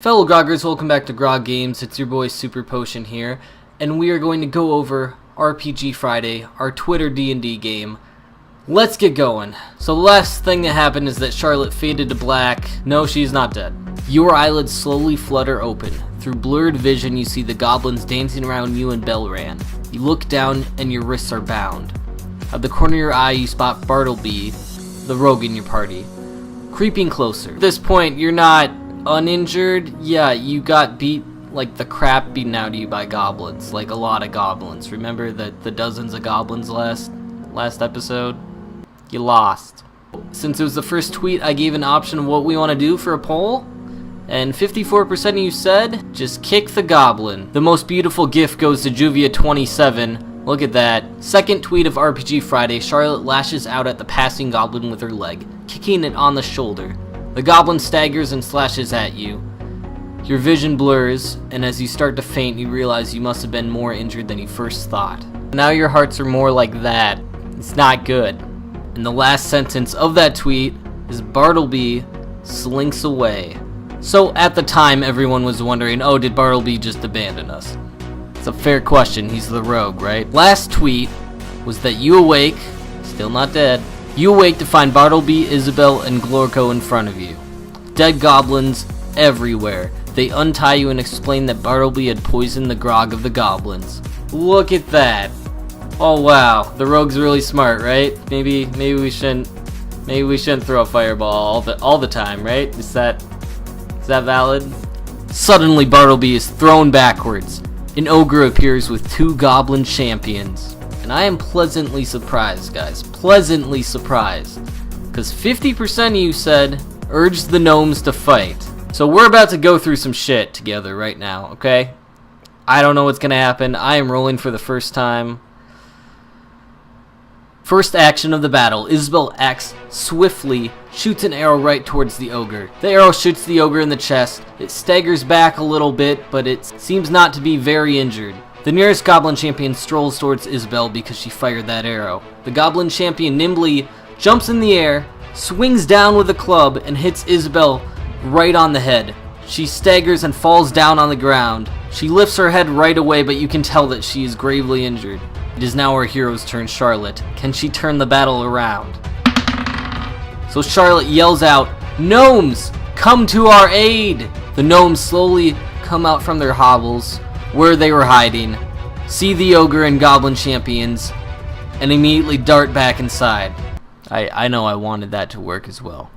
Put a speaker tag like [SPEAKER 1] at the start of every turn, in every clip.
[SPEAKER 1] Fellow Groggers, welcome back to Grog Games. It's your boy Super Potion here, and we are going to go over RPG Friday, our Twitter D&D game. Let's get going. So the last thing that happened is that Charlotte faded to black. No, she's not dead. Your eyelids slowly flutter open. Through blurred vision, you see the goblins dancing around you and Belran. You look down and your wrists are bound. At the corner of your eye, you spot Bartleby, the rogue in your party, creeping closer. At this point, you're not uninjured. Yeah, you got beat like the crap beaten out of you by goblins, like a lot of goblins. Remember the dozens of goblins last episode? You lost. Since it was the first tweet, I gave an option of what we want to do for a poll, and 54% of you said just kick the goblin. The most beautiful gift goes to Juvia27. Look at that. Second tweet of RPG Friday, Charlotte lashes out at the passing goblin with her leg, kicking it on the shoulder. The goblin staggers and slashes at you. Your vision blurs, and as you start to faint, you realize you must have been more injured than you first thought. Now your hearts are more like that. It's not good. And the last sentence of that tweet is Bartleby slinks away. So at the time, everyone was wondering, oh, did Bartleby just abandon us? It's a fair question. He's the rogue, right? Last tweet was that you awake, still not dead. You awake to find Bartleby, Isabel, and Glorko in front of you. Dead goblins everywhere. They untie you and explain that Bartleby had poisoned the grog of the goblins. Look at that. Oh wow, the rogue's really smart, right? Maybe we shouldn't throw a fireball all the time, right? Is that valid? Suddenly Bartleby is thrown backwards. An ogre appears with two goblin champions. And I am pleasantly surprised, guys. Pleasantly surprised. Because 50% of you said, urge the gnomes to fight. So we're about to go through some shit together right now, okay? I don't know what's going to happen. I am rolling for the first time. First action of the battle. Isabel acts swiftly, shoots an arrow right towards the ogre. The arrow shoots the ogre in the chest. It staggers back a little bit, but it seems not to be very injured. The nearest goblin champion strolls towards Isabel because she fired that arrow. The goblin champion nimbly jumps in the air, swings down with a club, and hits Isabel right on the head. She staggers and falls down on the ground. She lifts her head right away, but you can tell that she is gravely injured. It is now our hero's turn, Charlotte. Can she turn the battle around? So Charlotte yells out, "Gnomes, come to our aid!" The gnomes slowly come out from their hovels, where they were hiding, see the ogre and goblin champions, and immediately dart back inside. I know I wanted that to work as well.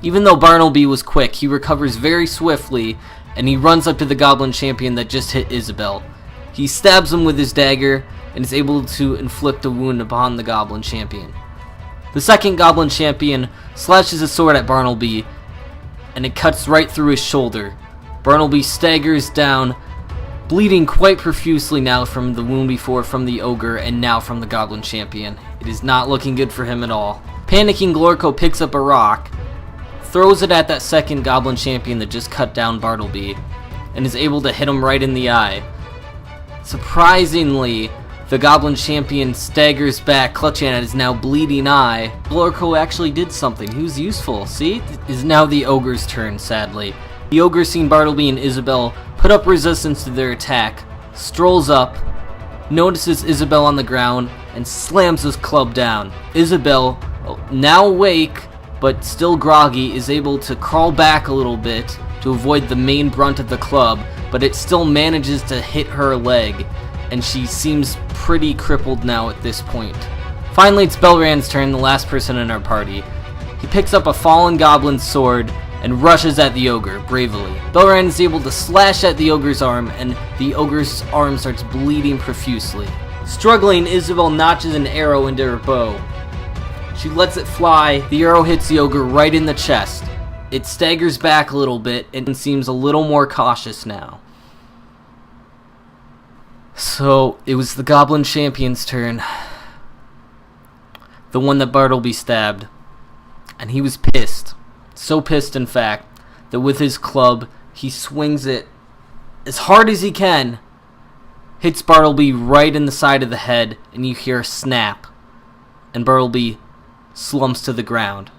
[SPEAKER 1] Even though Bartleby was quick, he recovers very swiftly, and he runs up to the goblin champion that just hit Isabel. He stabs him with his dagger, and is able to inflict a wound upon the goblin champion. The second goblin champion slashes a sword at Bartleby, and it cuts right through his shoulder. Bartleby staggers down, bleeding quite profusely now from the wound before from the ogre and now from the goblin champion. It is not looking good for him at all. Panicking, Glorko picks up a rock, throws it at that second goblin champion that just cut down Bartleby, and is able to hit him right in the eye. Surprisingly, the goblin champion staggers back, clutching at his now bleeding eye. Glorko actually did something. He was useful. See? It is now the ogre's turn, sadly. The ogre, seeing Bartleby and Isabel put up resistance to their attack, strolls up, notices Isabel on the ground, and slams his club down. Isabel, now awake, but still groggy, is able to crawl back a little bit to avoid the main brunt of the club, but it still manages to hit her leg, and she seems pretty crippled now at this point. Finally, it's Belran's turn, the last person in our party. He picks up a fallen goblin's sword and rushes at the ogre bravely. Belran is able to slash at the ogre's arm, and the ogre's arm starts bleeding profusely. Struggling, Isabel notches an arrow into her bow. She lets it fly. The arrow hits the ogre right in the chest. It staggers back a little bit and seems a little more cautious now. So, it was the goblin champion's turn. The one that Bartleby stabbed. And he was pissed. So pissed, in fact, that with his club, he swings it as hard as he can, hits Bartleby right in the side of the head, and you hear a snap, and Bartleby slumps to the ground.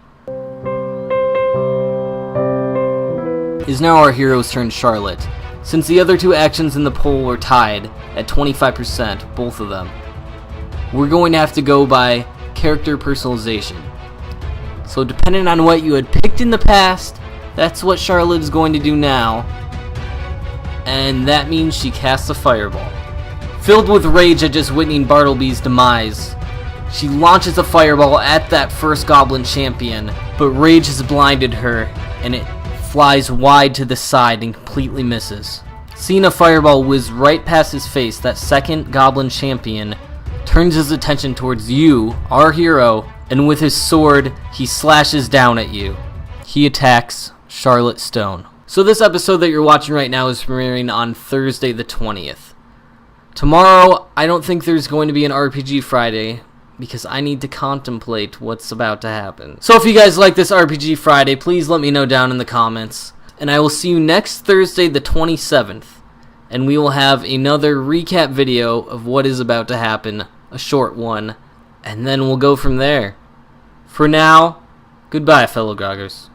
[SPEAKER 1] is now our hero's turn, Charlotte. Since the other two actions in the poll were tied at 25%, both of them, we're going to have to go by character personalization. So depending on what you had picked in the past, that's what Charlotte is going to do now. And that means she casts a fireball. Filled with rage at just witnessing Bartleby's demise, she launches a fireball at that first goblin champion, but rage has blinded her, and it flies wide to the side and completely misses. Seeing a fireball whiz right past his face, that second goblin champion turns his attention towards you, our hero, and with his sword, he slashes down at you. He attacks Charlotte Stone. So this episode that you're watching right now is premiering on Thursday the 20th. Tomorrow, I don't think there's going to be an RPG Friday, because I need to contemplate what's about to happen. So if you guys like this RPG Friday, please let me know down in the comments. And I will see you next Thursday the 27th. And we will have another recap video of what is about to happen, a short one. And then we'll go from there. For now, goodbye, fellow Groggers.